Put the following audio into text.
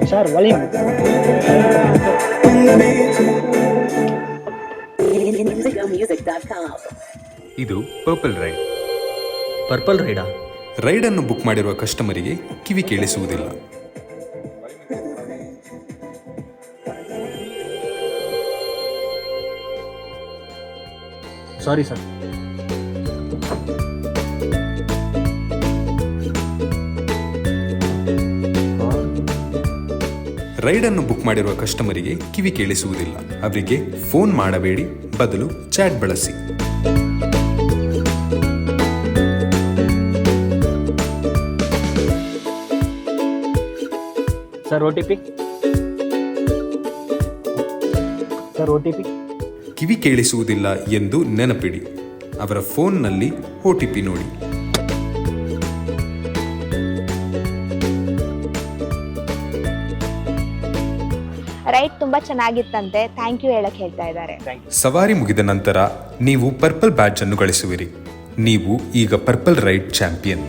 Sir volume ಇದು purple ride. Purple ರೈಡಾ? ರೈಡನ್ನು book ಮಾಡಿರುವ ಕಸ್ಟಮರಿಗೆ ಕಿವಿ ಕೇಳಿಸುವುದಿಲ್ಲ. Sorry sir. ರೈಡನ್ನು book ಮಾಡಿರುವ ಕಸ್ಟಮರಿಗೆ ಕಿವಿ ಕೇಳಿಸುವುದಿಲ್ಲ. ಅವರಿಗೆ ಫೋನ್ ಮಾಡಬೇಡಿ, ಬದಲು ಚಾಟ್ ಬಳಸಿ. Sir OTP. Sir OTP. ಕಿವಿ ಕೇಳಿಸುವುದಿಲ್ಲ ಎಂದು ನೆನಪಿಡಿ. ಅವರ ಫೋನ್ನಲ್ಲಿ OTP ನೋಡಿ. ರೈಡ್ ತುಂಬಾ ಚೆನ್ನಾಗಿತ್ತಂತೆ, ಥ್ಯಾಂಕ್ ಯು ಹೇಳಕ್ ಹೇಳ್ತಾ ಇದ್ದಾರೆ. ಸವಾರಿ ಮುಗಿದ ನಂತರ ನೀವು ಪರ್ಪಲ್ ಬ್ಯಾಡ್ಜ್ ಅನ್ನು ಗಳಿಸುವಿರಿ. ನೀವು ಈಗ ಪರ್ಪಲ್ ರೈಡ್ ಚಾಂಪಿಯನ್.